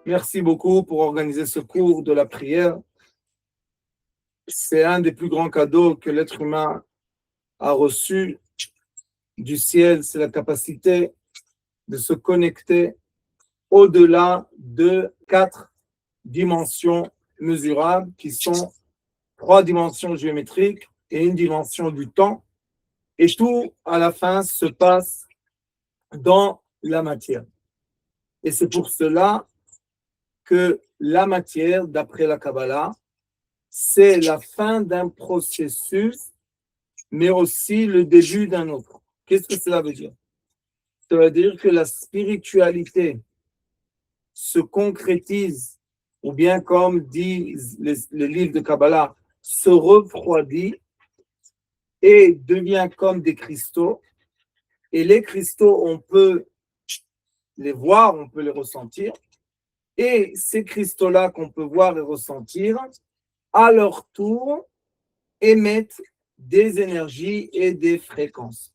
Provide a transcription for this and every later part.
Merci beaucoup pour organiser ce cours de la prière. C'est un des plus grands cadeaux que l'être humain a reçu du ciel. C'est la capacité de se connecter au-delà de 4 dimensions mesurables qui sont 3 dimensions géométriques et une dimension du temps. Et tout, à la fin, se passe dans la matière. Et c'est pour cela que la matière, d'après la Kabbalah, c'est la fin d'un processus, mais aussi le début d'un autre. Qu'est-ce que cela veut dire? Ça veut dire que la spiritualité se concrétise, ou bien comme dit le livre de Kabbalah, se refroidit et devient comme des cristaux. Et les cristaux, on peut les voir, on peut les ressentir. Et ces cristaux-là qu'on peut voir et ressentir, à leur tour, émettent des énergies et des fréquences.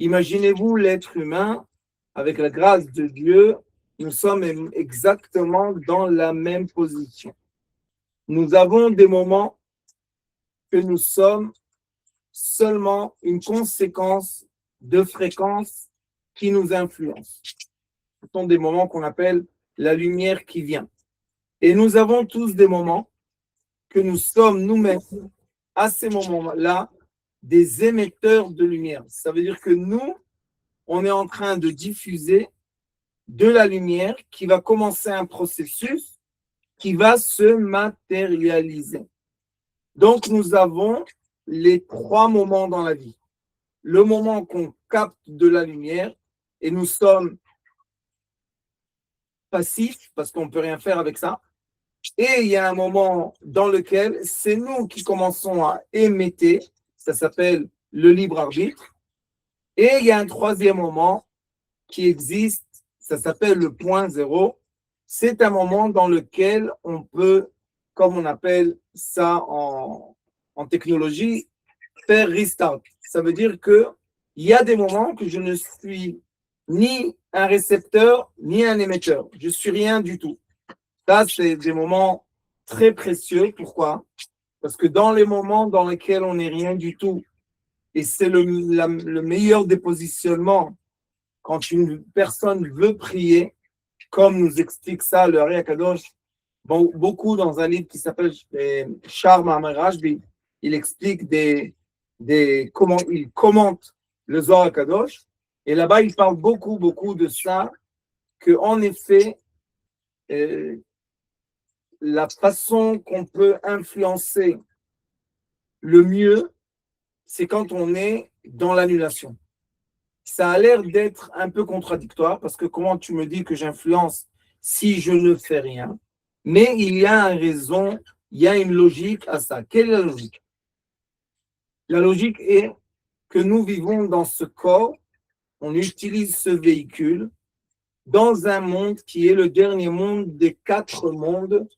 Imaginez-vous l'être humain, avec la grâce de Dieu, nous sommes exactement dans la même position. Nous avons des moments que nous sommes seulement une conséquence de fréquences qui nous influencent. Ce sont des moments qu'on appelle la lumière qui vient. Et nous avons tous des moments que nous sommes nous-mêmes, à ces moments-là, des émetteurs de lumière. Ça veut dire que nous, on est en train de diffuser de la lumière qui va commencer un processus qui va se matérialiser. Donc, nous avons les 3 moments dans la vie. Le moment qu'on capte de la lumière et nous sommes passifs parce qu'on ne peut rien faire avec ça. Et il y a un moment dans lequel c'est nous qui commençons à émettre, ça s'appelle le libre arbitre. Et il y a un 3e moment qui existe, ça s'appelle le point zéro. C'est un moment dans lequel on peut, comme on appelle ça en technologie, faire restart. Ça veut dire qu'il y a des moments que je ne suis ni un récepteur, ni un émetteur. Je ne suis rien du tout. Ça, c'est des moments très précieux. Pourquoi? Parce que dans les moments dans lesquels on n'est rien du tout, et c'est le meilleur des positionnements, quand une personne veut prier, comme nous explique ça le Ari Akadosh, beaucoup dans un livre qui s'appelle Shar Ma'amar Rashbi, il explique comment il commente le Zohar Akadosh, et là-bas il parle beaucoup de ça, que en effet, la façon qu'on peut influencer le mieux, c'est quand on est dans l'annulation. Ça a l'air d'être un peu contradictoire parce que comment tu me dis que j'influence si je ne fais rien? Mais il y a une raison, il y a une logique à ça. Quelle est la logique? La logique est que nous vivons dans ce corps, on utilise ce véhicule dans un monde qui est le dernier monde des 4 mondes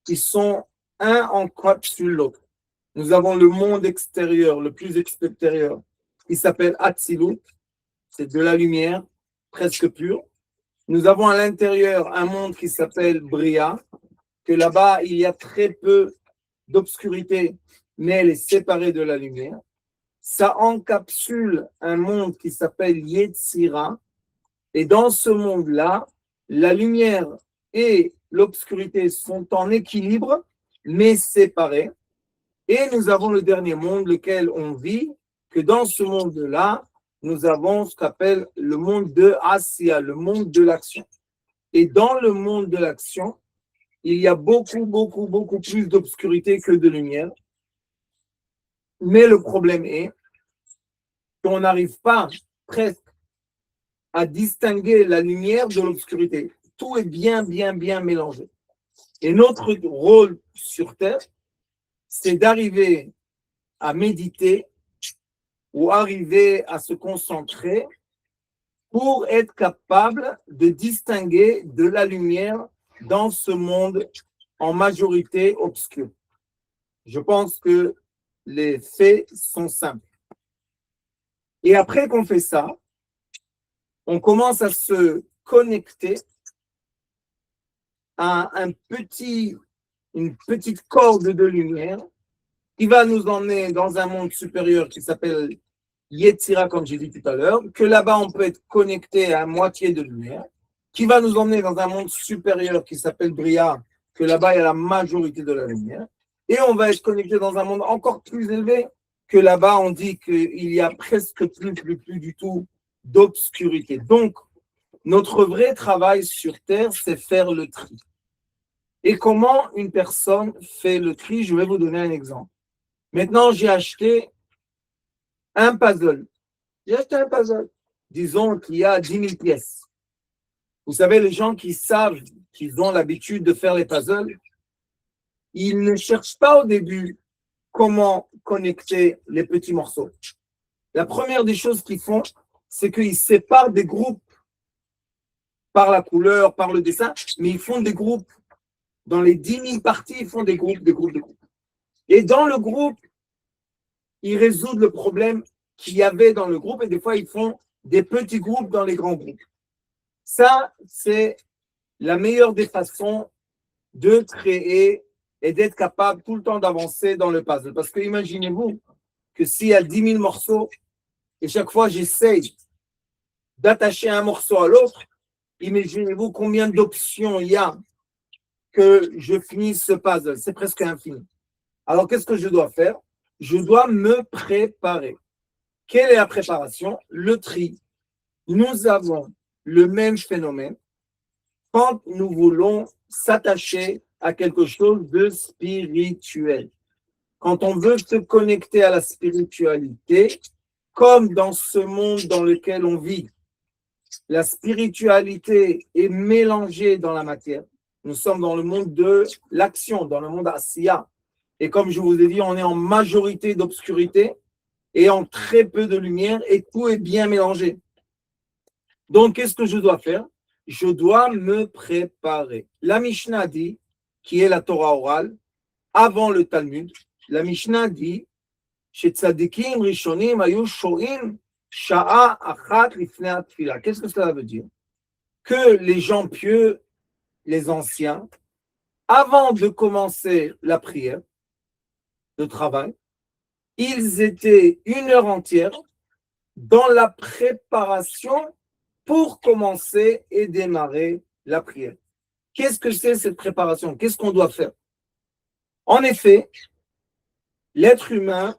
qui sont un en capsule l'autre. Nous avons le monde extérieur, le plus extérieur, qui s'appelle Atzilut, c'est de la lumière presque pure. Nous avons à l'intérieur un monde qui s'appelle Bria, que là-bas, il y a très peu d'obscurité, mais elle est séparée de la lumière. Ça encapsule un monde qui s'appelle Yetzira, et dans ce monde-là, la lumière et l'obscurité sont en équilibre, mais séparées. Et nous avons le dernier monde, lequel on vit, que dans ce monde-là, nous avons ce qu'on appelle le monde de Asiya, le monde de l'action. Et dans le monde de l'action, il y a beaucoup plus d'obscurité que de lumière. Mais le problème est qu'on n'arrive pas presque à distinguer la lumière de l'obscurité. Tout est bien mélangé. Et notre rôle sur Terre, c'est d'arriver à méditer ou arriver à se concentrer pour être capable de distinguer de la lumière dans ce monde en majorité obscur. Je pense que les faits sont simples. Et après qu'on fait ça, on commence à se connecter une petite corde de lumière qui va nous emmener dans un monde supérieur qui s'appelle Yetzira, comme j'ai dit tout à l'heure, que là-bas on peut être connecté à moitié de lumière, qui va nous emmener dans un monde supérieur qui s'appelle Bria, que là-bas il y a la majorité de la lumière, et on va être connecté dans un monde encore plus élevé, que là-bas on dit qu'il y a presque plus du tout d'obscurité. Donc, notre vrai travail sur Terre, c'est faire le tri. Et comment une personne fait le tri? Je vais vous donner un exemple. Maintenant, j'ai acheté un puzzle. J'ai acheté un puzzle. Disons qu'il y a 10 000 pièces. Vous savez, les gens qui savent qu'ils ont l'habitude de faire les puzzles, ils ne cherchent pas au début comment connecter les petits morceaux. La première des choses qu'ils font, c'est qu'ils séparent des groupes par la couleur, par le dessin, mais ils font des groupes. Dans les 10 000 parties, ils font des groupes. Et dans le groupe, ils résolvent le problème qu'il y avait dans le groupe et des fois, ils font des petits groupes dans les grands groupes. Ça, c'est la meilleure des façons de créer et d'être capable tout le temps d'avancer dans le puzzle. Parce que imaginez-vous que s'il y a 10 000 morceaux et chaque fois, j'essaye d'attacher un morceau à l'autre, imaginez-vous combien d'options il y a que je finisse ce puzzle. C'est presque infini. Alors, qu'est-ce que je dois faire? Je dois me préparer. Quelle est la préparation? Le tri. Nous avons le même phénomène quand nous voulons s'attacher à quelque chose de spirituel. Quand on veut se connecter à la spiritualité, comme dans ce monde dans lequel on vit, la spiritualité est mélangée dans la matière. Nous sommes dans le monde de l'action, dans le monde Asiya. Et comme je vous ai dit, on est en majorité d'obscurité et en très peu de lumière et tout est bien mélangé. Donc, qu'est-ce que je dois faire? Je dois me préparer. La Mishnah dit, qui est la Torah orale, avant le Talmud, la Mishnah dit, chez Tzadikim Rishonim Ayu Shoim Sha'a Achat Lifnei Atfila. Qu'est-ce que cela veut dire? Que les gens pieux, les anciens, avant de commencer la prière, le travail, ils étaient 1 heure entière dans la préparation pour commencer et démarrer la prière. Qu'est-ce que c'est cette préparation? Qu'est-ce qu'on doit faire? En effet, l'être humain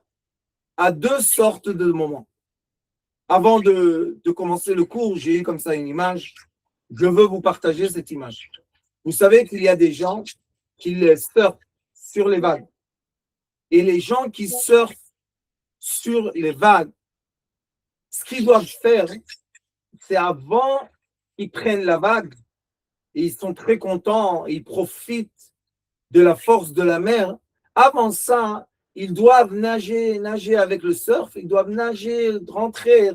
a 2 sortes de moments. Avant de commencer le cours, j'ai eu comme ça une image. Je veux vous partager cette image. Vous savez qu'il y a des gens qui surfent sur les vagues. Et les gens qui surfent sur les vagues, ce qu'ils doivent faire, c'est avant qu'ils prennent la vague, et ils sont très contents, ils profitent de la force de la mer. Avant ça, ils doivent nager avec le surf, ils doivent nager, rentrer.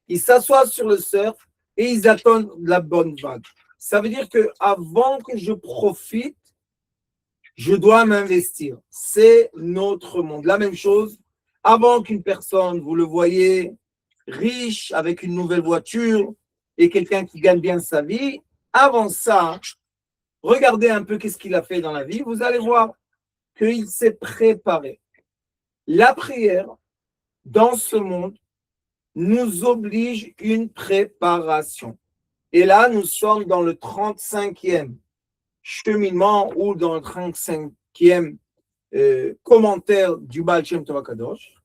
Ils s'assoient sur le surf et ils attendent la bonne vague. Ça veut dire que avant que je profite, je dois m'investir. C'est notre monde. La même chose, avant qu'une personne, vous le voyez, riche, avec une nouvelle voiture, et quelqu'un qui gagne bien sa vie, avant ça, regardez un peu qu'est-ce qu'il a fait dans la vie, vous allez voir qu'il s'est préparé. La prière, dans ce monde, nous oblige une préparation. Et là, nous sommes dans le 35e cheminement ou dans le 35e commentaire du Baal Shem Tov HaKadosh.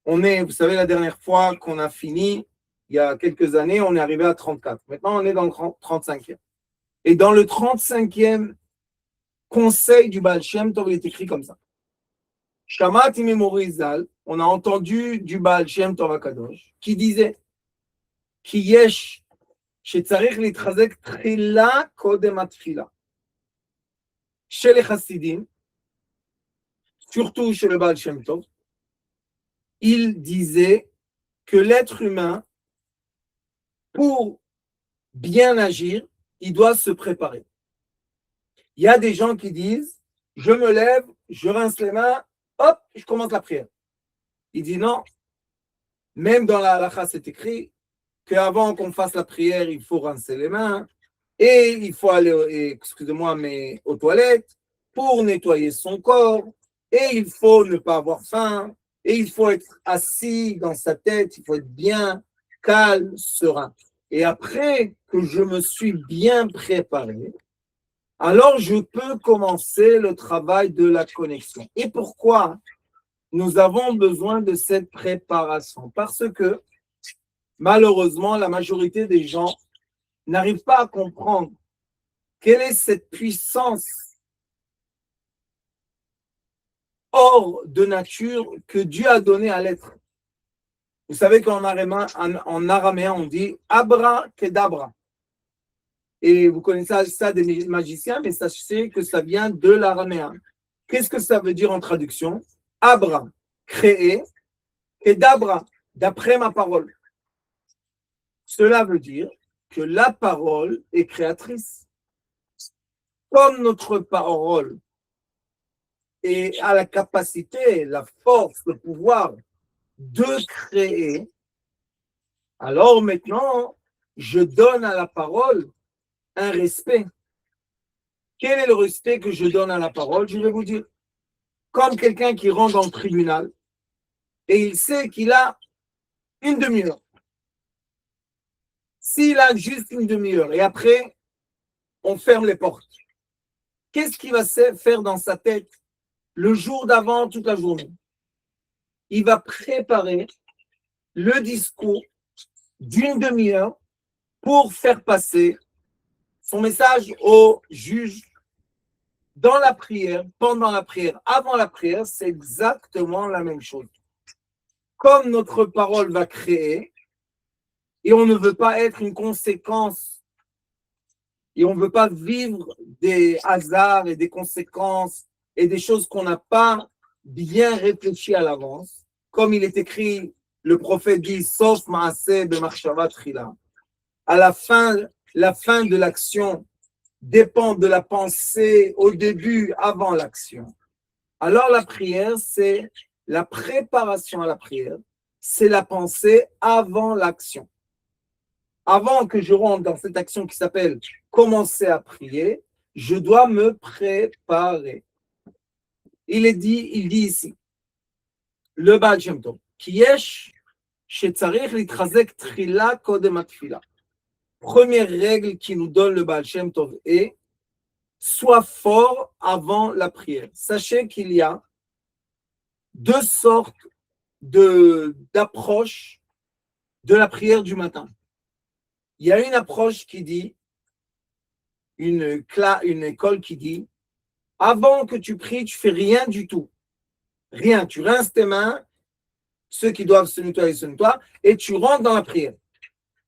Vous savez, la dernière fois qu'on a fini, il y a quelques années, on est arrivé à 34. Maintenant, on est dans le 35e. Et dans le 35e conseil du Baal Shem Tov, il est écrit comme ça. Shamati Memorizal, on a entendu du Baal Shem Tov HaKadosh qui disait Ki yesh shetzarich litchazek tchila kodem atfila. Chez les Chassidim, surtout chez le Baal Shem Tov, il disait que l'être humain, pour bien agir, il doit se préparer. Il y a des gens qui disent, je me lève, je rince les mains, hop, je commence la prière. Il dit non, même dans la halakha, c'est écrit qu'avant qu'on fasse la prière, il faut rincer les mains, et il faut aller, excusez-moi, mais aux toilettes pour nettoyer son corps, et il faut ne pas avoir faim, et il faut être assis dans sa tête, il faut être bien calme, serein. Et après que je me suis bien préparé, alors je peux commencer le travail de la connexion. Et pourquoi nous avons besoin de cette préparation? Parce que malheureusement, la majorité des gens n'arrivent pas à comprendre quelle est cette puissance hors de nature que Dieu a donnée à l'être. Vous savez qu'en araméen, on dit Abra Kedabra. Et vous connaissez ça des magiciens, mais sachez que ça vient de l'araméen. Qu'est-ce que ça veut dire en traduction? Abra, créer, et Dabra, d'après ma parole. Cela veut dire que la parole est créatrice. Comme notre parole et a la capacité, la force, le pouvoir de créer, alors maintenant, je donne à la parole un respect. Quel est le respect que je donne à la parole? Je vais vous dire, comme quelqu'un qui rentre dans le tribunal et il sait qu'il a une demi-heure. S'il a juste une demi-heure et après, on ferme les portes, qu'est-ce qu'il va faire dans sa tête le jour d'avant, toute la journée? Il va préparer le discours d'une demi-heure pour faire passer son message au juge dans la prière, pendant la prière, avant la prière, c'est exactement la même chose. Comme notre parole va créer, et on ne veut pas être une conséquence, et on ne veut pas vivre des hasards et des conséquences et des choses qu'on n'a pas bien réfléchies à l'avance, comme il est écrit, le prophète dit, sauf maaseh b'machshava tchila. À la fin de l'action dépend de la pensée au début, avant l'action. Alors la prière, c'est la préparation à la prière, c'est la pensée avant l'action. Avant que je rentre dans cette action qui s'appelle commencer à prier, je dois me préparer. Il dit ici, le Baal Shem Tov, ki yesh shetzarich litchazek trila kodem atfila. Première règle qui nous donne le Baal Shem Tov est sois fort avant la prière. Sachez qu'il y a deux sortes d'approches de la prière du matin. Il y a une approche qui dit, une école qui dit, avant que tu pries, tu fais rien du tout. Rien. Tu rinces tes mains, ceux qui doivent se nettoient, et tu rentres dans la prière.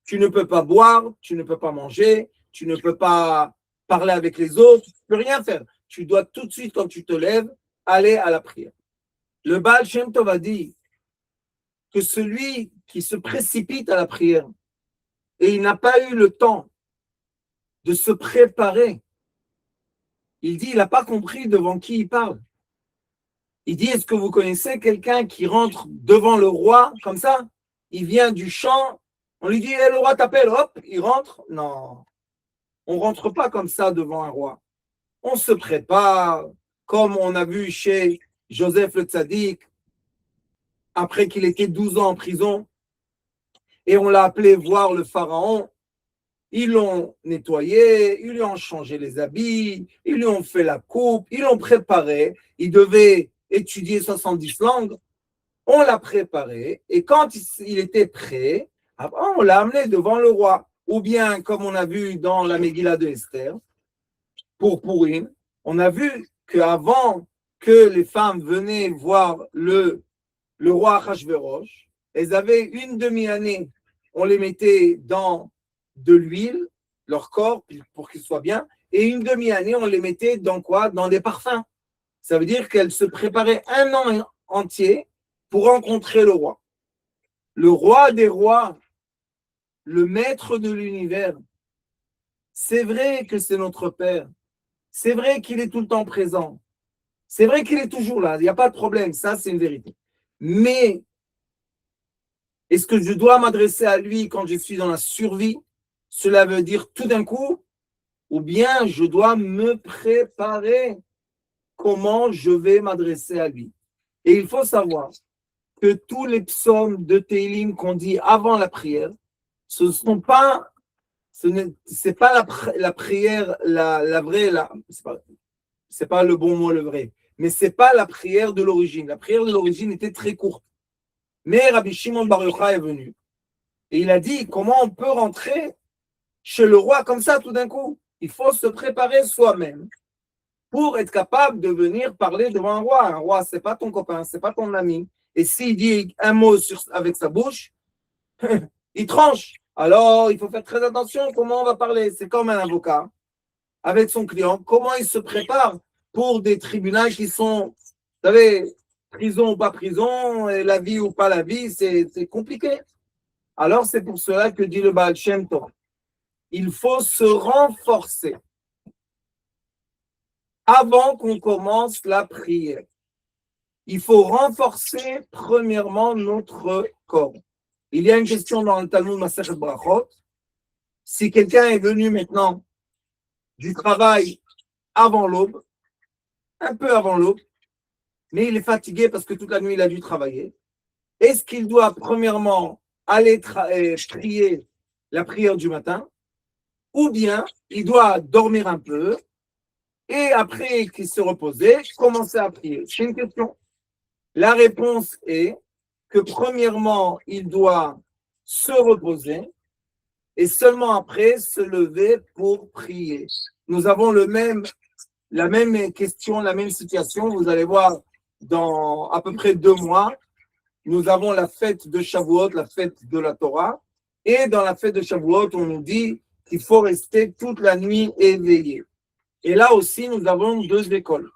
Tu ne peux pas boire, tu ne peux pas manger, tu ne peux pas parler avec les autres, tu ne peux rien faire. Tu dois tout de suite, quand tu te lèves, aller à la prière. Le Baal Shem Tov a dit que celui qui se précipite à la prière et il n'a pas eu le temps de se préparer, il dit, il n'a pas compris devant qui il parle. Il dit, est-ce que vous connaissez quelqu'un qui rentre devant le roi comme ça? Il vient du champ, on lui dit, le roi t'appelle, hop, il rentre. Non, on ne rentre pas comme ça devant un roi. On se prépare, comme on a vu chez Joseph le Tzaddik, après qu'il était 12 ans en prison, et on l'a appelé voir le pharaon. Ils l'ont nettoyé, ils lui ont changé les habits, ils lui ont fait la coupe, ils l'ont préparé. Il devait étudier 70 langues. On l'a préparé et quand il était prêt, on l'a amené devant le roi. Ou bien, comme on a vu dans la Megillah de Esther, pour Pourim, on a vu qu'avant que les femmes venaient voir le roi Achashverosh, elles avaient une demi-année. On les mettait dans de l'huile, leur corps, pour qu'ils soient bien, et une demi-année, on les mettait dans quoi? Dans des parfums. Ça veut dire qu'elles se préparaient un an entier pour rencontrer le roi. Le roi des rois, le maître de l'univers, c'est vrai que c'est notre Père. C'est vrai qu'il est tout le temps présent. C'est vrai qu'il est toujours là. Il n'y a pas de problème. Ça, c'est une vérité. Mais est-ce que je dois m'adresser à lui quand je suis dans la survie? Cela veut dire tout d'un coup, ou bien je dois me préparer comment je vais m'adresser à lui. Et il faut savoir que tous les psaumes de Télim qu'on dit avant la prière, ce sont pas, c'est pas la prière, la vraie, c'est pas le bon mot, le vrai, mais c'est pas la prière de l'origine. La prière de l'origine était très courte. Mais Rabbi Shimon Bar Yochai est venu et il a dit comment on peut rentrer chez le roi comme ça tout d'un coup. Il faut se préparer soi-même pour être capable de venir parler devant un roi. Un roi, c'est pas ton copain, c'est pas ton ami. Et s'il dit un mot avec sa bouche, il tranche. Alors, il faut faire très attention comment on va parler. C'est comme un avocat avec son client. Comment il se prépare pour des tribunaux qui sont, vous savez, prison ou pas prison, et la vie ou pas la vie, c'est compliqué. Alors, c'est pour cela que dit le Baal Shem Tov. Il faut se renforcer avant qu'on commence la prière. Il faut renforcer premièrement notre corps. Il y a une question dans le Talmud Masechet Brachot. Si quelqu'un est venu maintenant du travail avant l'aube, un peu avant l'aube, mais il est fatigué parce que toute la nuit il a dû travailler, est-ce qu'il doit premièrement aller prier la prière du matin, ou bien il doit dormir un peu et après qu'il se reposait, commencer à prier? C'est une question. La réponse est que premièrement, il doit se reposer et seulement après se lever pour prier. Nous avons la même question, la même situation. Vous allez voir, dans à peu près 2 mois, nous avons la fête de Shavuot, la fête de la Torah. Et dans la fête de Shavuot, on nous dit qu'il faut rester toute la nuit éveillé. Et là aussi, nous avons 2 écoles.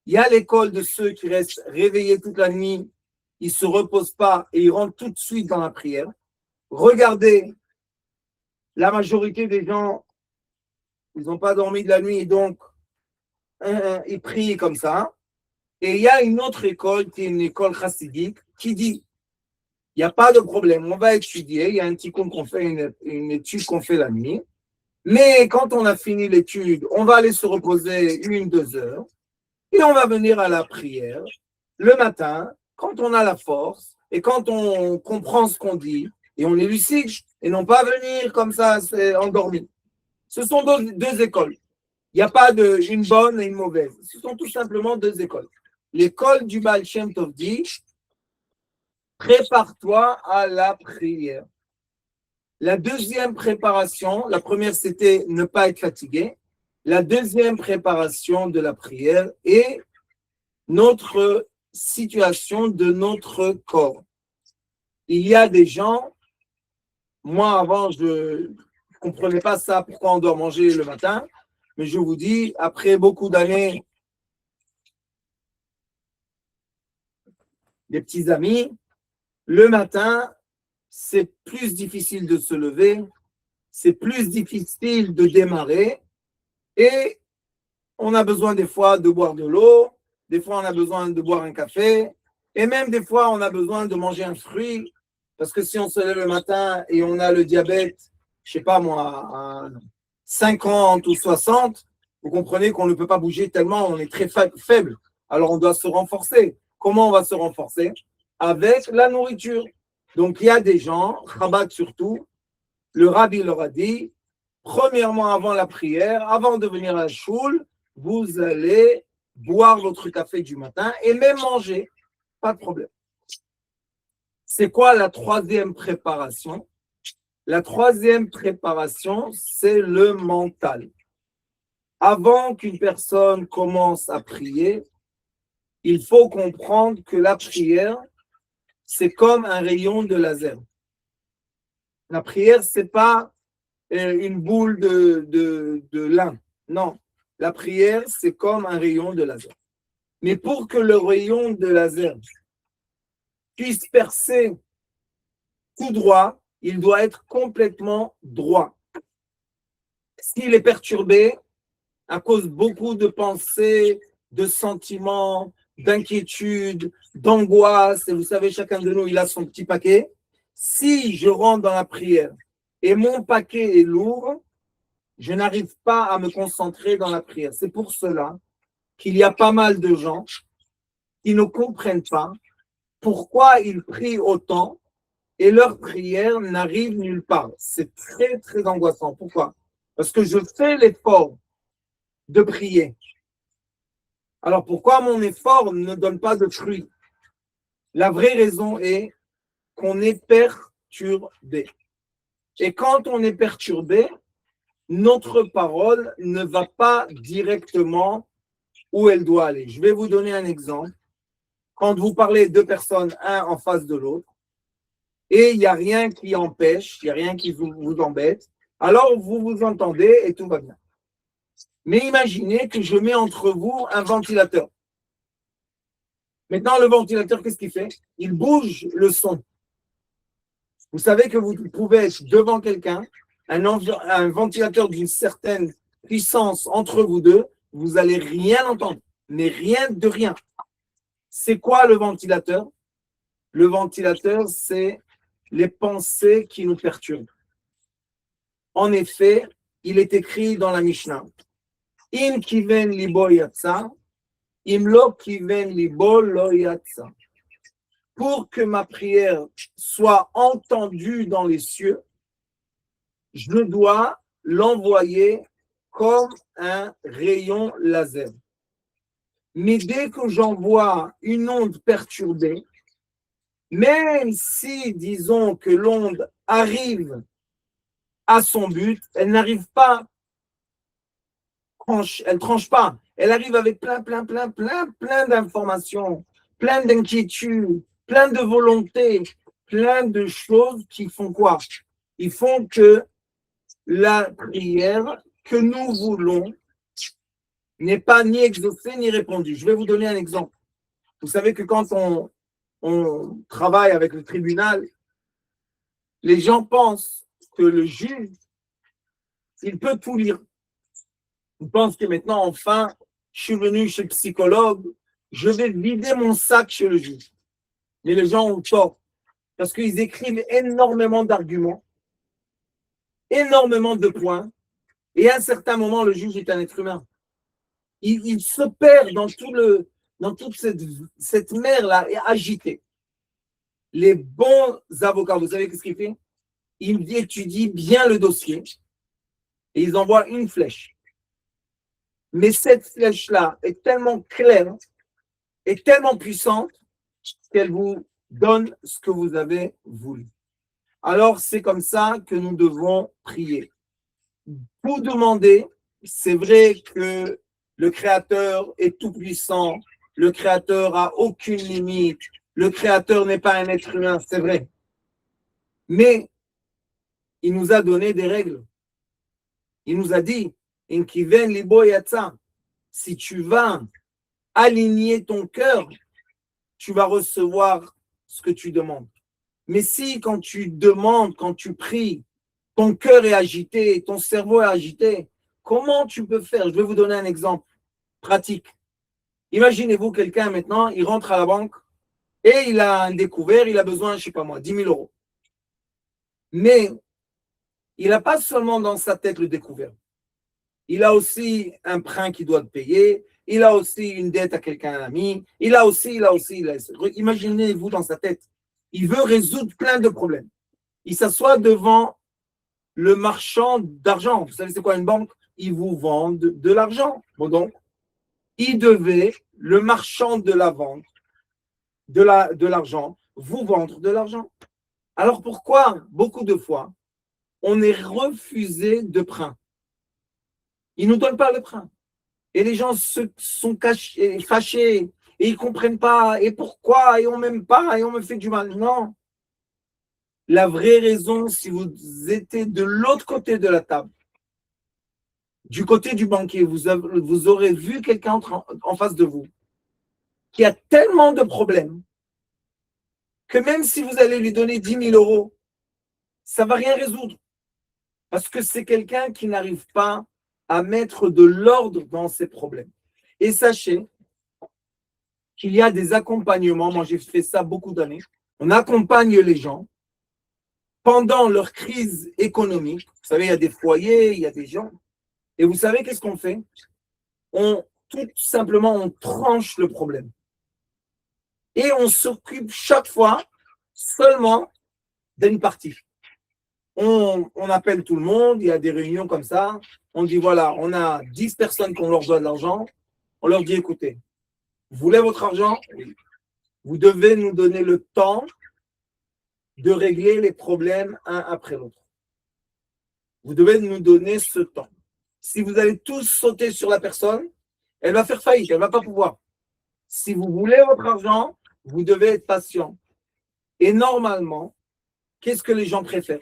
Il y a l'école de ceux qui restent réveillés toute la nuit, ils ne se reposent pas et ils rentrent tout de suite dans la prière. Regardez, la majorité des gens, ils n'ont pas dormi de la nuit, donc ils prient comme ça. Et il y a une autre école qui est une école chassidique qui dit, il n'y a pas de problème, on va étudier, il y a un petit cours qu'on fait, une étude qu'on fait la nuit. Mais quand on a fini l'étude, on va aller se reposer 1-2 heures. Et on va venir à la prière le matin, quand on a la force et quand on comprend ce qu'on dit et on est lucide et non pas venir comme ça, c'est endormi. Ce sont 2 écoles. Il n'y a pas une bonne et une mauvaise. Ce sont tout simplement 2 écoles. L'école du Baal Shem Tov dit prépare-toi à la prière. La deuxième préparation, la première c'était ne pas être fatigué. La deuxième préparation de la prière est notre situation de notre corps. Il y a des gens, moi avant je ne comprenais pas ça, pourquoi on doit manger le matin, mais je vous dis, après beaucoup d'années, des petits amis, le matin, c'est plus difficile de se lever, c'est plus difficile de démarrer et on a besoin des fois de boire de l'eau, des fois on a besoin de boire un café et même des fois on a besoin de manger un fruit parce que si on se lève le matin et on a le diabète, je sais pas moi, à 50 ou 60, vous comprenez qu'on ne peut pas bouger tellement, on est très faible. Alors on doit se renforcer. Comment on va se renforcer? Avec la nourriture. Donc il y a des gens, Chabad surtout, le rabbi leur a dit, premièrement avant la prière, avant de venir à la choule, vous allez boire votre café du matin et même manger, pas de problème. C'est quoi la troisième préparation? La troisième préparation, c'est le mental. Avant qu'une personne commence à prier, il faut comprendre que la prière, c'est comme un rayon de laser. La prière, c'est pas une boule de lin. Non, la prière, c'est comme un rayon de laser. Mais pour que le rayon de laser puisse percer tout droit, il doit être complètement droit. S'il est perturbé à cause de beaucoup de pensées, de sentiments, d'inquiétudes, d'angoisse, et vous savez, chacun de nous, il a son petit paquet. Si je rentre dans la prière et mon paquet est lourd, je n'arrive pas à me concentrer dans la prière. C'est pour cela qu'il y a pas mal de gens qui ne comprennent pas pourquoi ils prient autant et leur prière n'arrive nulle part. C'est très, très angoissant. Pourquoi? Parce que je fais l'effort de prier. Alors pourquoi mon effort ne donne pas de fruits? La vraie raison est qu'on est perturbé. Et quand on est perturbé, notre parole ne va pas directement où elle doit aller. Je vais vous donner un exemple. Quand vous parlez de deux personnes, un en face de l'autre, et il n'y a rien qui empêche, il n'y a rien qui vous embête, alors vous vous entendez et tout va bien. Mais imaginez que je mets entre vous un ventilateur. Maintenant, le ventilateur, qu'est-ce qu'il fait? Il bouge le son. Vous savez que vous pouvez être devant quelqu'un, un ventilateur d'une certaine puissance entre vous deux, vous n'allez rien entendre, mais rien de rien. C'est quoi le ventilateur? Le ventilateur, c'est les pensées qui nous perturbent. En effet, il est écrit dans la Mishnah, Im kiven libo yatsa, im lo kiven libo lo yatsa. Pour que ma prière soit entendue dans les cieux, je dois l'envoyer comme un rayon laser. Mais dès que j'envoie une onde perturbée, même si, disons, que l'onde arrive à son but, elle n'arrive pas, elle tranche pas. Elle arrive avec plein d'informations, plein d'inquiétudes, plein de volontés, plein de choses qui font quoi? Ils font que la prière que nous voulons n'est pas ni exaucée ni répondue. Je vais vous donner un exemple. Vous savez que quand on travaille avec le tribunal, les gens pensent que le juge, il peut tout lire. Ils pensent que maintenant, enfin, je suis venu chez le psychologue, je vais vider mon sac chez le juge. Mais les gens ont tort, parce qu'ils écrivent énormément d'arguments, énormément de points, et à un certain moment, le juge est un être humain. Il se perd dans toute cette mer-là, agitée. Les bons avocats, vous savez ce qu'ils font? Ils étudient bien le dossier et ils envoient une flèche. Mais cette flèche-là est tellement claire et tellement puissante qu'elle vous donne ce que vous avez voulu. Alors, c'est comme ça que nous devons prier. Pour demander, c'est vrai que le Créateur est tout-puissant, le Créateur a aucune limite, le Créateur n'est pas un être humain, c'est vrai. Mais il nous a donné des règles. Il nous a dit, si tu vas aligner ton cœur, tu vas recevoir ce que tu demandes. Mais si quand tu demandes, quand tu pries, ton cœur est agité, ton cerveau est agité, comment tu peux faire? Je vais vous donner un exemple pratique. Imaginez-vous quelqu'un maintenant, il rentre à la banque et il a un découvert, il a besoin, je ne sais pas moi, 10 000 euros. Mais il n'a pas seulement dans sa tête le découvert. Il a aussi un prêt qu'il doit payer, il a aussi une dette à quelqu'un, un ami, il a aussi. Imaginez-vous dans sa tête. Il veut résoudre plein de problèmes. Il s'assoit devant le marchand d'argent. Vous savez, c'est quoi une banque? Ils vous vendent de l'argent. Bon, donc, il devait, le marchand de la vente, de l'argent, vous vendre de l'argent. Alors pourquoi, beaucoup de fois, on est refusé de prêt? Ils ne nous donnent pas le prêt. Et les gens se sont cachés, fâchés, et ils ne comprennent pas, et pourquoi, et on ne m'aime pas, et on me fait du mal. Non. La vraie raison, si vous étiez de l'autre côté de la table, du côté du banquier, vous aurez vu quelqu'un en face de vous qui a tellement de problèmes que même si vous allez lui donner 10 000 euros, ça ne va rien résoudre. Parce que c'est quelqu'un qui n'arrive pas à mettre de l'ordre dans ses problèmes. Et sachez qu'il y a des accompagnements. Moi, j'ai fait ça beaucoup d'années. On accompagne les gens pendant leur crise économique. Vous savez, il y a des foyers, il y a des gens. Et vous savez qu'est-ce qu'on fait? Tout simplement, on tranche le problème. Et on s'occupe chaque fois seulement d'une partie. On appelle tout le monde, il y a des réunions comme ça. On dit voilà, on a 10 personnes qu'on leur doit de l'argent. On leur dit écoutez, vous voulez votre argent? Oui. Vous devez nous donner le temps de régler les problèmes un après l'autre. Vous devez nous donner ce temps. Si vous allez tous sauter sur la personne, elle va faire faillite, elle ne va pas pouvoir. Si vous voulez votre argent, vous devez être patient. Et normalement, qu'est-ce que les gens préfèrent?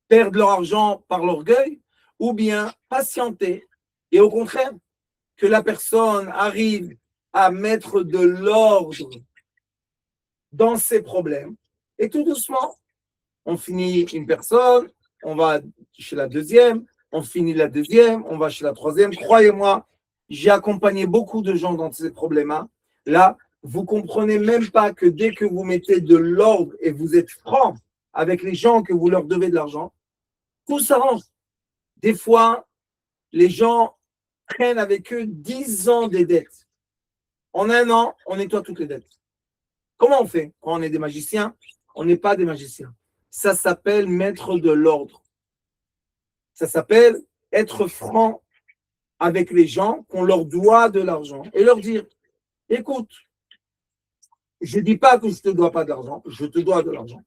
Perdre leur argent par l'orgueil ou bien patienter et au contraire, que la personne arrive à mettre de l'ordre dans ses problèmes. Et tout doucement, on finit une personne, on va chez la deuxième, on finit la deuxième, on va chez la troisième. Croyez-moi, j'ai accompagné beaucoup de gens dans ces problèmes-là. Là, vous comprenez même pas que dès que vous mettez de l'ordre et vous êtes franc avec les gens que vous leur devez de l'argent, tout s'arrange. Des fois, les gens prennent avec eux 10 ans des dettes. En un an, on nettoie toutes les dettes. Comment on fait quand on est des magiciens? On n'est pas des magiciens. Ça s'appelle mettre de l'ordre. Ça s'appelle être franc avec les gens qu'on leur doit de l'argent et leur dire, écoute, je ne dis pas que je ne te dois pas d'argent, je te dois de l'argent.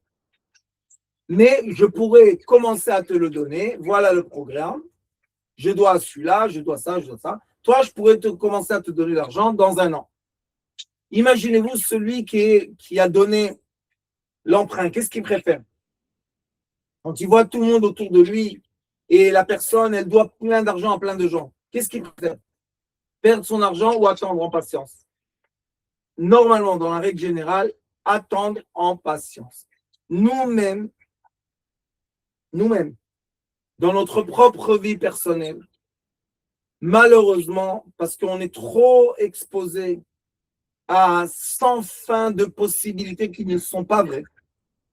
Mais je pourrais commencer à te le donner. Voilà le programme. Je dois celui-là, je dois ça, je dois ça. Toi, je pourrais commencer à te donner l'argent dans un an. Imaginez-vous celui qui a donné l'emprunt. Qu'est-ce qu'il préfère? Quand il voit tout le monde autour de lui et la personne, elle doit plein d'argent à plein de gens. Qu'est-ce qu'il préfère? Perdre son argent ou attendre en patience? Normalement, dans la règle générale, attendre en patience. Nous-mêmes, dans notre propre vie personnelle, malheureusement, parce qu'on est trop exposé à sans fin de possibilités qui ne sont pas vraies.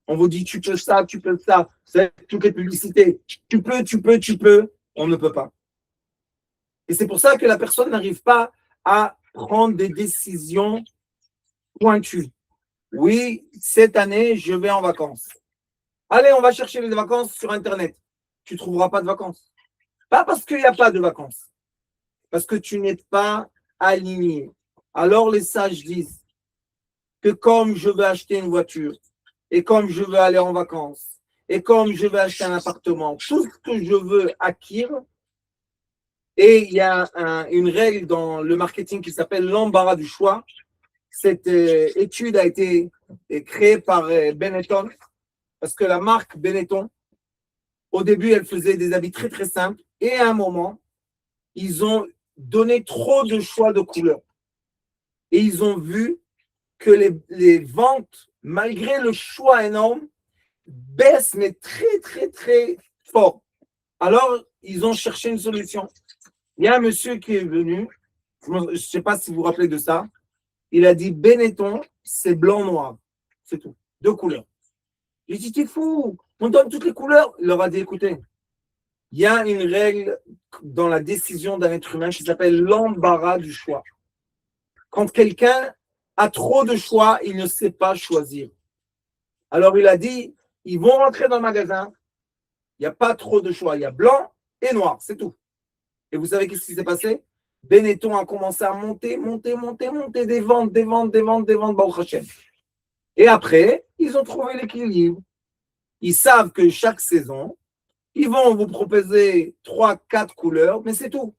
On vous dit tu peux ça, c'est toutes les publicités. Tu peux, on ne peut pas. Et c'est pour ça que la personne n'arrive pas à prendre des décisions pointues. Oui, cette année, je vais en vacances. Allez, on va chercher les vacances sur Internet. Tu ne trouveras pas de vacances. Pas parce qu'il n'y a pas de vacances. Parce que tu n'es pas aligné. Alors les sages disent que comme je veux acheter une voiture, et comme je veux aller en vacances, et comme je veux acheter un appartement, tout ce que je veux acquérir, et il y a une règle dans le marketing qui s'appelle l'embarras du choix. Cette étude a été créée par Benetton, parce que la marque Benetton, au début, elle faisait des habits très très simples, et à un moment, ils ont donné trop de choix de couleurs. Et ils ont vu que les ventes, malgré le choix énorme, baissent, mais très très très fort. Alors, ils ont cherché une solution. Il y a un monsieur qui est venu, je ne sais pas si vous vous rappelez de ça, il a dit Benetton, c'est blanc-noir. C'est tout. 2 couleurs. J'ai dit, t'es fou, on donne toutes les couleurs. Il leur a dit, écoutez, il y a une règle dans la décision d'un être humain qui s'appelle l'embarras du choix. Quand quelqu'un a trop de choix, il ne sait pas choisir. Alors il a dit, ils vont rentrer dans le magasin, il n'y a pas trop de choix, il y a blanc et noir, c'est tout. Et vous savez qu'est-ce qui s'est passé? Benetton a commencé à monter des ventes, Baruch Hashem. Et après, ils ont trouvé l'équilibre. Ils savent que chaque saison, ils vont vous proposer 3, 4 couleurs, mais c'est tout.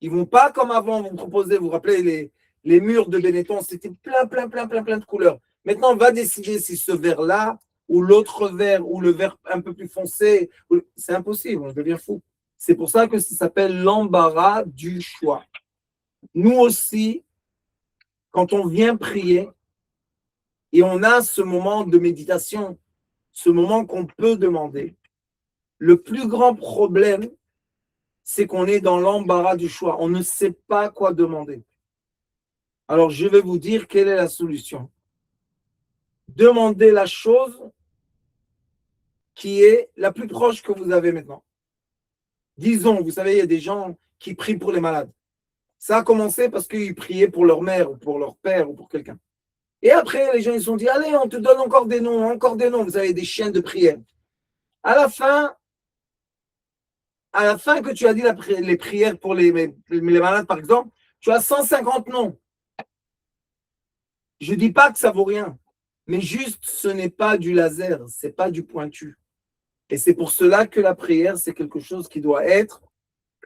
Ils ne vont pas comme avant vous proposer, vous vous rappelez, les murs de Benetton, c'était plein de couleurs. Maintenant, on va décider si ce vert-là, ou l'autre vert, ou le vert un peu plus foncé, c'est impossible, on devient fou. C'est pour ça que ça s'appelle l'embarras du choix. Nous aussi, quand on vient prier, et on a ce moment de méditation, ce moment qu'on peut demander, le plus grand problème, c'est qu'on est dans l'embarras du choix. On ne sait pas quoi demander. Alors, je vais vous dire quelle est la solution. Demandez la chose qui est la plus proche que vous avez maintenant. Disons, vous savez, il y a des gens qui prient pour les malades. Ça a commencé parce qu'ils priaient pour leur mère, ou pour leur père, ou pour quelqu'un. Et après, les gens ils se sont dit, allez, on te donne encore des noms, encore des noms. Vous avez des chiens de prière. À la fin que tu as dit les prières pour les malades, par exemple, tu as 150 noms. Je ne dis pas que ça vaut rien, mais juste, ce n'est pas du laser, ce n'est pas du pointu. Et c'est pour cela que la prière, c'est quelque chose qui doit être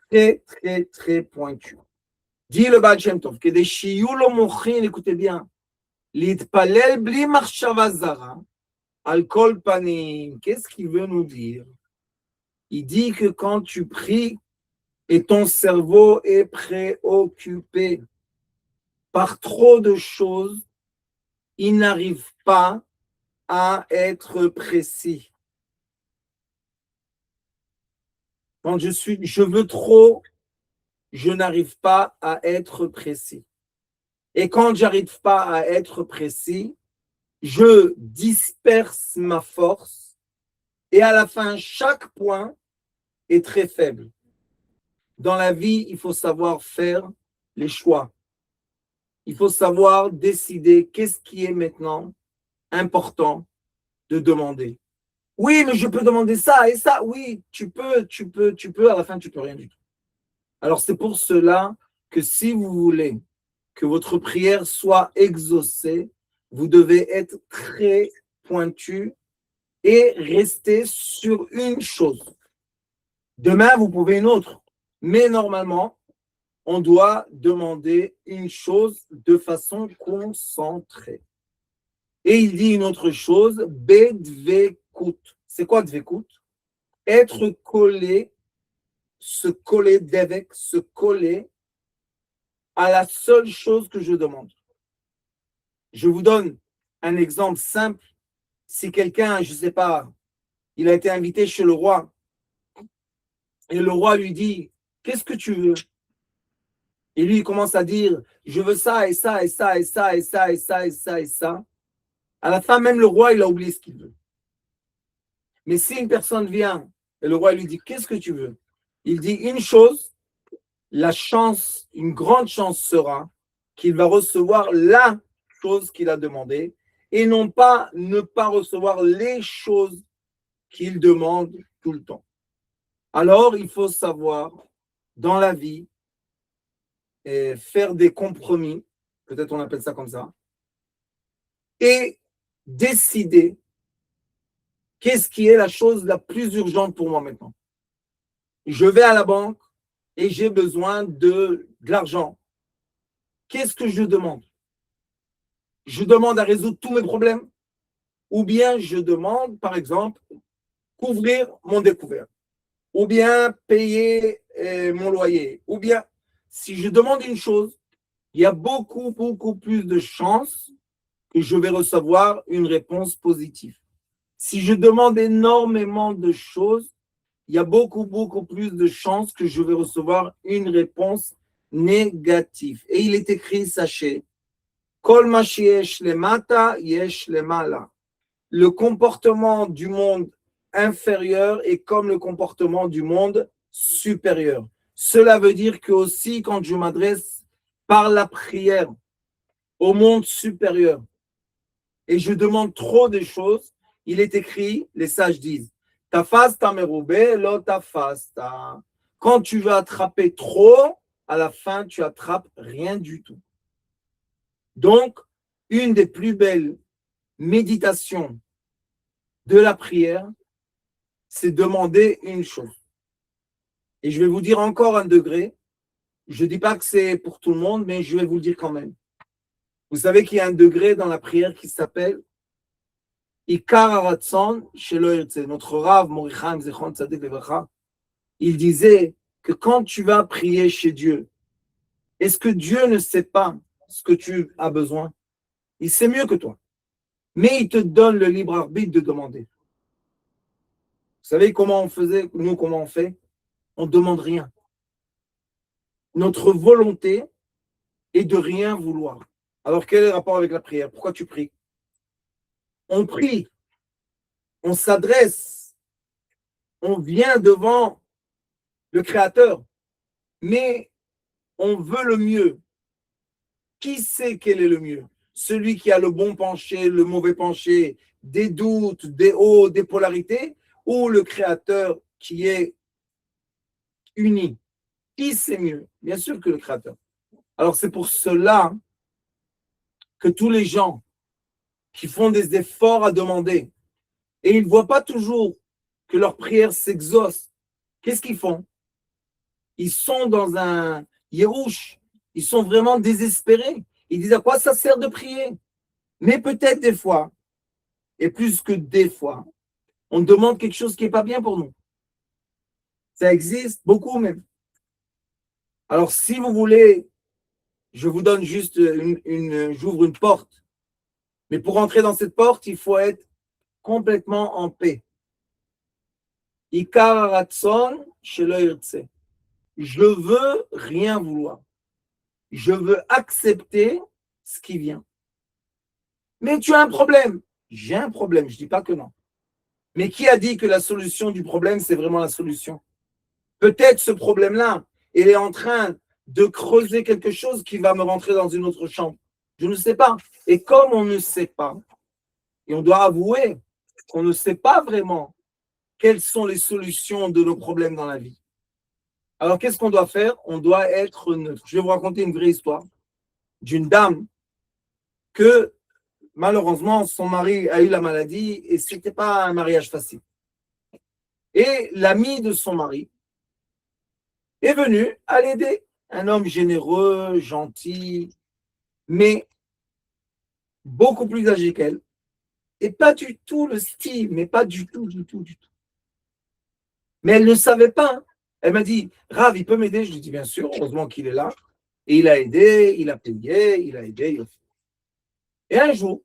très, très, très pointu. Dit le Baal Shem Tov, que des shiulo mochin, écoutez bien, l'itpalel bli marshava zara, al kol panim. Qu'est-ce qu'il veut nous dire? Il dit que quand tu pries et ton cerveau est préoccupé par trop de choses, il n'arrive pas à être précis. Quand je veux trop, je n'arrive pas à être précis. Et quand j'arrive pas à être précis, je disperse ma force et à la fin, chaque point est très faible. Dans la vie, il faut savoir faire les choix. Il faut savoir décider qu'est-ce qui est maintenant important de demander. Oui, mais je peux demander ça et ça. Oui, tu peux. À la fin, tu peux rien du tout. Alors, c'est pour cela que si vous voulez que votre prière soit exaucée, vous devez être très pointu et rester sur une chose. Demain, vous pouvez une autre. Mais normalement, on doit demander une chose de façon concentrée. Et il dit une autre chose, bedvekut. C'est quoi dvekut? Être collé, se coller d'avec, se coller à la seule chose que je demande. Je vous donne un exemple simple. Si quelqu'un, je ne sais pas, il a été invité chez le roi et le roi lui dit, qu'est-ce que tu veux? Et lui, il commence à dire, je veux ça et ça et ça et ça et ça et ça et ça et ça. À la fin, même le roi, il a oublié ce qu'il veut. Mais si une personne vient et le roi lui dit, qu'est-ce que tu veux? Il dit une chose, la chance, une grande chance sera qu'il va recevoir la chose qu'il a demandé et non pas ne pas recevoir les choses qu'il demande tout le temps. Alors, il faut savoir, dans la vie, faire des compromis, peut-être on appelle ça comme ça, et décider qu'est-ce qui est la chose la plus urgente pour moi maintenant. Je vais à la banque et j'ai besoin de l'argent. Qu'est-ce que je demande? Je demande à résoudre tous mes problèmes ou bien je demande, par exemple, couvrir mon découvert ou bien payer mon loyer ou bien si je demande une chose, il y a beaucoup, beaucoup plus de chances que je vais recevoir une réponse positive. Si je demande énormément de choses, il y a beaucoup, beaucoup plus de chances que je vais recevoir une réponse négative. Et il est écrit, sachez, Kol ma sheyesh lemata, yesh lemala. Le comportement du monde inférieur est comme le comportement du monde supérieur. Cela veut dire que aussi quand je m'adresse par la prière au monde supérieur et je demande trop de choses, il est écrit, les sages disent, tafasta merube lo tafasta. Quand tu veux attraper trop, à la fin, tu attrapes rien du tout. Donc, une des plus belles méditations de la prière, c'est demander une chose. Et je vais vous dire encore un degré. Je ne dis pas que c'est pour tout le monde, mais je vais vous le dire quand même. Vous savez qu'il y a un degré dans la prière qui s'appelle Ikar Haratzon Shelo Irtze. Notre Rav Morichaim Zechon Tzaddik Levacha, il disait que quand tu vas prier chez Dieu, est-ce que Dieu ne sait pas ce que tu as besoin? Il sait mieux que toi. Mais il te donne le libre arbitre de demander. Vous savez comment on faisait, nous, comment on fait? On ne demande rien. Notre volonté est de rien vouloir. Alors, quel est le rapport avec la prière? Pourquoi tu pries? On prie, on s'adresse, on vient devant le Créateur. Mais on veut le mieux. Qui sait quel est le mieux? Celui qui a le bon penché, le mauvais penché, des doutes, des hauts, des polarités, ou le Créateur qui est uni? Qui sait mieux? Bien sûr que le Créateur. Alors c'est pour cela que tous les gens qui font des efforts à demander et ils ne voient pas toujours que leur prière s'exauce, qu'est-ce qu'ils font? Ils sont dans un yérouche, ils sont vraiment désespérés. Ils disent à quoi ça sert de prier? Mais peut-être des fois, et plus que des fois, on demande quelque chose qui n'est pas bien pour nous. Ça existe beaucoup même. Alors si vous voulez, je vous donne juste j'ouvre une porte. Mais pour entrer dans cette porte, il faut être complètement en paix. Ikar ratson shelo yirtse. Je veux rien vouloir. Je veux accepter ce qui vient. Mais tu as un problème. J'ai un problème, je ne dis pas que non. Mais qui a dit que la solution du problème, c'est vraiment la solution? Peut-être ce problème-là, il est en train de creuser quelque chose qui va me rentrer dans une autre chambre. Je ne sais pas. Et comme on ne sait pas, et on doit avouer qu'on ne sait pas vraiment quelles sont les solutions de nos problèmes dans la vie. Alors, qu'est-ce qu'on doit faire? On doit être neutre. Je vais vous raconter une vraie histoire d'une dame que, malheureusement, son mari a eu la maladie et ce n'était pas un mariage facile. Et l'ami de son mari est venu à l'aider. Un homme généreux, gentil, mais beaucoup plus âgé qu'elle. Et pas du tout le style, mais pas du tout, du tout, du tout. Mais elle ne savait pas. Elle m'a dit, Rav, il peut m'aider? Je lui ai dit, bien sûr, heureusement qu'il est là. Et il a aidé, il a payé, il a aidé. Il a fait. Et un jour,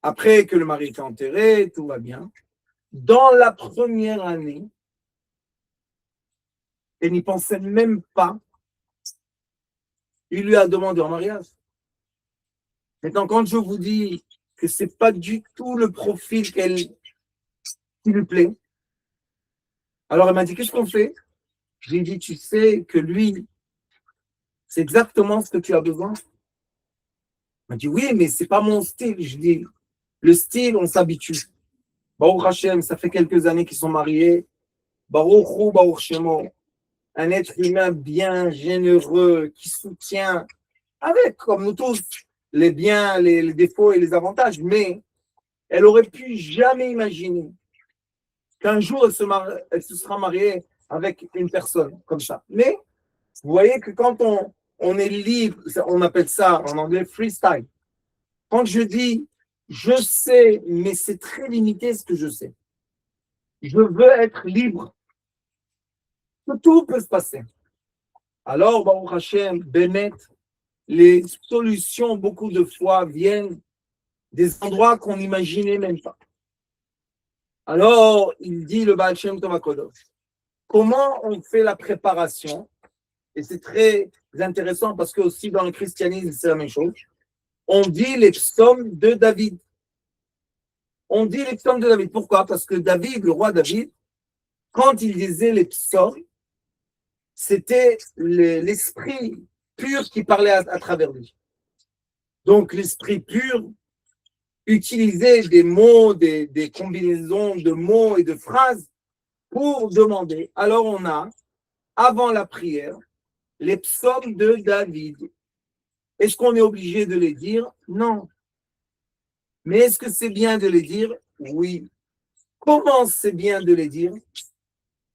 après que le mari était enterré, tout va bien. Dans la première année, elle n'y pensait même pas. Il lui a demandé en mariage. Maintenant, quand je vous dis que ce n'est pas du tout le profil qui lui plaît, alors elle m'a dit, qu'est-ce qu'on fait? Je lui ai dit, tu sais que lui, c'est exactement ce que tu as besoin. Elle m'a dit, oui, mais ce n'est pas mon style. Je dis, le style, on s'habitue. Baruch Hashem, ça fait quelques années qu'ils sont mariés. Baruch Hu, Baruch Shemo. Un être humain bien généreux, qui soutient, avec, comme nous tous, les biens, les défauts et les avantages. Mais elle aurait pu jamais imaginer qu'un jour, elle se sera mariée avec une personne comme ça. Mais vous voyez que quand on est libre, on appelle ça en anglais freestyle. Quand je dis je sais, mais c'est très limité ce que je sais. Je veux être libre. Tout peut se passer. Alors, Baruch Hashem, Bémet, les solutions, beaucoup de fois, viennent des endroits qu'on n'imaginait même pas. Alors, il dit le Baal Shem Tov HaKadosh, comment on fait la préparation? Et c'est très intéressant parce que aussi dans le christianisme, c'est la même chose. On dit les psaumes de David. On dit les psaumes de David. Pourquoi? Parce que David, le roi David, quand il disait les psaumes, c'était l'esprit pur qui parlait à travers lui. Donc l'esprit pur utilisait des mots, des combinaisons de mots et de phrases pour demander. Alors on a, avant la prière, les psaumes de David. Est-ce qu'on est obligé de les dire? Non. Mais est-ce que c'est bien de les dire? Oui. Comment c'est bien de les dire?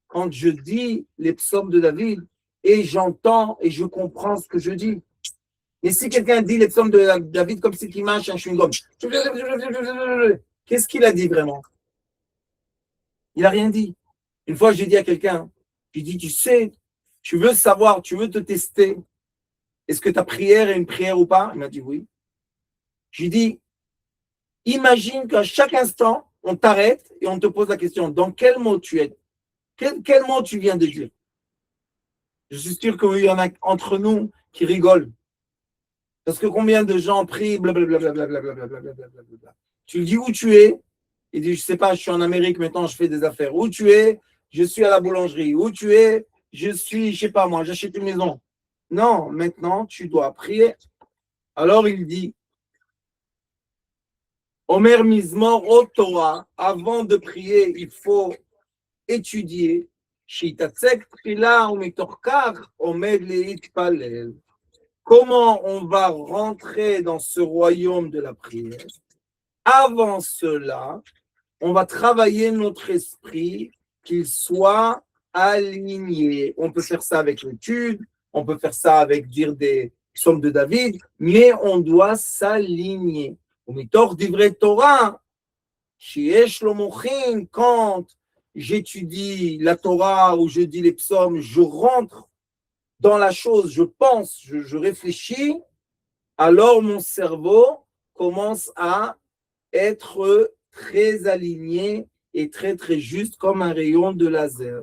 Quand je dis les psaumes de David et j'entends et je comprends ce que je dis. Et si quelqu'un dit les psaumes de David comme si il mâche un chewing-gum, qu'est-ce qu'il a dit vraiment? Il n'a rien dit. Une fois, j'ai dit à quelqu'un, j'ai dit, tu sais, tu veux savoir, tu veux te tester, est-ce que ta prière est une prière ou pas? Il m'a dit oui. J'ai dit, imagine qu'à chaque instant, on t'arrête et on te pose la question, dans quel mot tu es? Quel mot tu viens de dire? Je suis sûr qu'il y en a entre nous qui rigolent. Parce que combien de gens prient, blablabla. Tu lui dis où tu es? Il dit, je ne sais pas, je suis en Amérique, maintenant je fais des affaires. Où tu es? je suis à la boulangerie. Où tu es, je suis, je sais pas moi, j'achète une maison. Non, maintenant, tu dois prier. Alors il dit, Omer Mizmor au Torah, avant de prier, il faut étudier. Comment on va rentrer dans ce royaume de la prière? Avant cela, on va travailler notre esprit, qu'il soit aligné. On peut faire ça avec l'étude, on peut faire ça avec dire des psaumes de David, mais on doit s'aligner. Au d'ivrei Torah, quand j'étudie la Torah ou je dis les psaumes, je rentre dans la chose, je pense, je réfléchis, alors mon cerveau commence à être très aligné et très très juste comme un rayon de laser.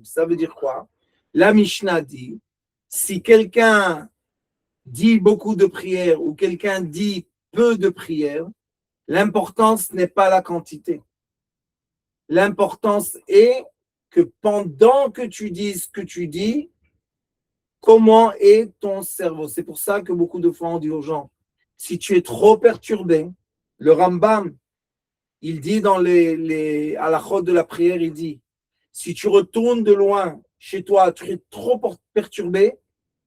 Ça veut dire quoi? La Mishnah dit, si quelqu'un dit beaucoup de prières ou quelqu'un dit peu de prières, l'importance n'est pas la quantité. L'importance est que pendant que tu dis ce que tu dis, comment est ton cerveau? C'est pour ça que beaucoup de fois on dit aux gens, si tu es trop perturbé, le Rambam, il dit dans les halachot de la prière, il dit, si tu retournes de loin chez toi, tu es trop perturbé,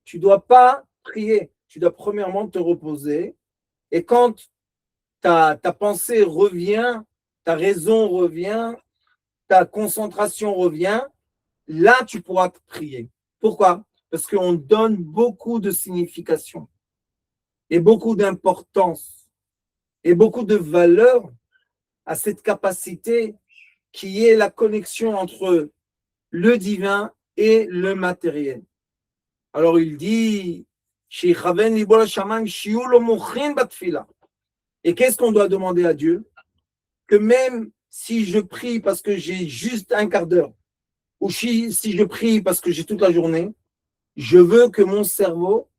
tu ne dois pas prier. Tu dois premièrement te reposer. Et quand ta pensée revient, ta raison revient, ta concentration revient, là, tu pourras prier. Pourquoi? Parce qu'on donne beaucoup de signification et beaucoup d'importance et beaucoup de valeur à cette capacité qui est la connexion entre le divin et le matériel. Alors il dit, et qu'est-ce qu'on doit demander à Dieu? Que même si je prie parce que j'ai juste un quart d'heure, ou si je prie parce que j'ai toute la journée, je veux que mon cerveau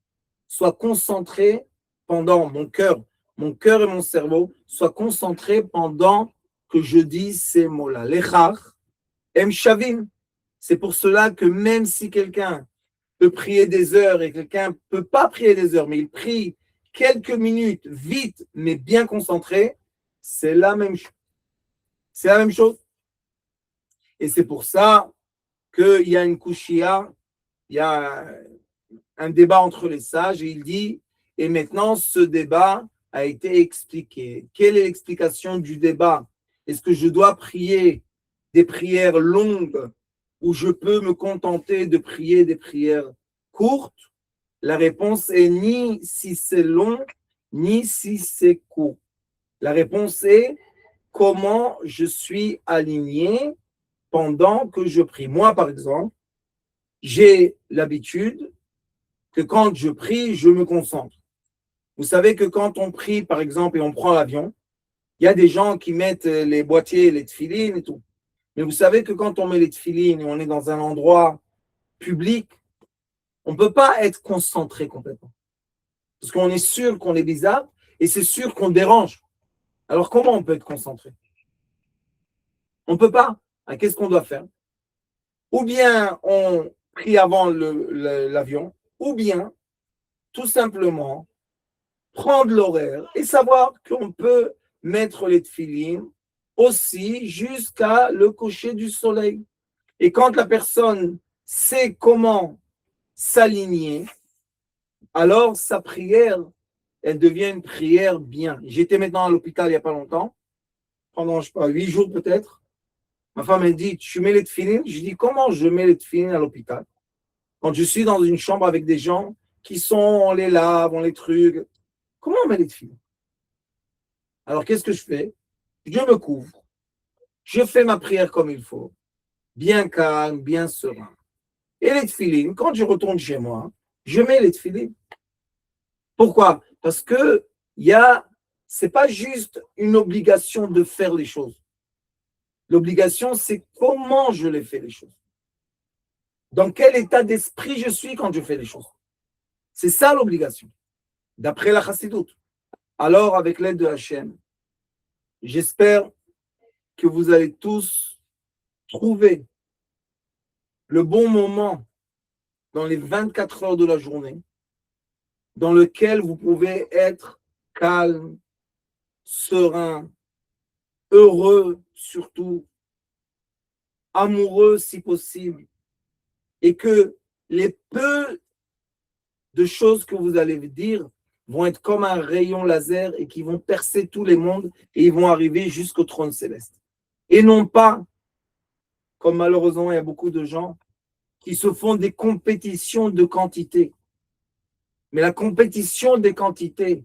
soit concentré pendant mon cœur et mon cerveau soient concentrés pendant que je dis ces mots-là. Lechach, em shavim. C'est pour cela que même si quelqu'un peut prier des heures et quelqu'un ne peut pas prier des heures, mais il prie quelques minutes, vite, mais bien concentré, c'est la même chose. C'est la même chose. Et c'est pour ça qu'il y a une kushia, il y a un débat entre les sages, et il dit, et maintenant ce débat a été expliqué. Quelle est l'explication du débat? Est-ce que je dois prier des prières longues ou je peux me contenter de prier des prières courtes? La réponse est ni si c'est long, ni si c'est court. La réponse est comment je suis aligné pendant que je prie. Moi, par exemple, j'ai l'habitude que quand je prie, je me concentre. Vous savez que quand on prie, par exemple, et on prend l'avion, il y a des gens qui mettent les boîtiers, les tefilines et tout. Mais vous savez que quand on met les tefilines et on est dans un endroit public, on ne peut pas être concentré complètement. Parce qu'on est sûr qu'on est bizarre et c'est sûr qu'on dérange. Alors comment on peut être concentré? On ne peut pas. Alors, qu'est-ce qu'on doit faire? Ou bien on prie avant l'avion, ou bien tout simplement prendre l'horaire et savoir qu'on peut mettre les tefilines aussi jusqu'à le coucher du soleil. Et quand la personne sait comment s'aligner, alors sa prière, elle devient une prière bien. J'étais maintenant à l'hôpital il n'y a pas longtemps, pendant, je sais pas, 8 jours peut-être. Ma femme m'a dit, tu mets les tefilines? Je dis, comment je mets les tefilines à l'hôpital? Quand je suis dans une chambre avec des gens qui sont, on les lave, on les trucs. Comment on met les tefilines? Alors, qu'est-ce que je fais? Je me couvre. Je fais ma prière comme il faut. Bien calme, bien serein. Et les tefilines, quand je retourne chez moi, je mets les tefilines. Pourquoi? Parce que c'est pas juste une obligation de faire les choses. L'obligation, c'est comment je les fais les choses. Dans quel état d'esprit je suis quand je fais les choses. C'est ça l'obligation, d'après la chassidoute. Alors, avec l'aide de Hachem, j'espère que vous allez tous trouver le bon moment dans les 24 heures de la journée dans lequel vous pouvez être calme, serein, heureux surtout, amoureux si possible, et que les peu de choses que vous allez dire vont être comme un rayon laser et qui vont percer tous les mondes et ils vont arriver jusqu'au trône céleste. Et non pas, comme malheureusement il y a beaucoup de gens, qui se font des compétitions de quantité. Mais la compétition des quantités,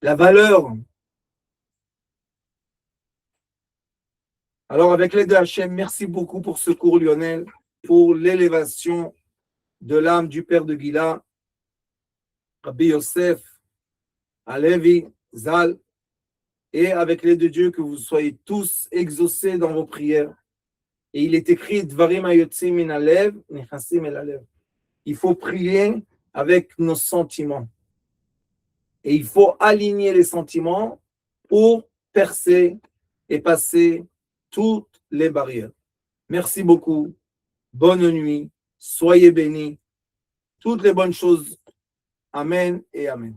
la valeur. Alors, avec l'aide de Hachem, merci beaucoup pour ce cours, Lionel, pour l'élévation de l'âme du père de Gila, Rabbi Yosef, Alevi, Zal, et avec l'aide de Dieu, que vous soyez tous exaucés dans vos prières. Et il est écrit, Dvarim hayotzim min halev, nechasim el halev. Il faut prier avec nos sentiments. Et il faut aligner les sentiments pour percer et passer toutes les barrières. Merci beaucoup. Bonne nuit. Soyez bénis. Toutes les bonnes choses. Amen et Amen.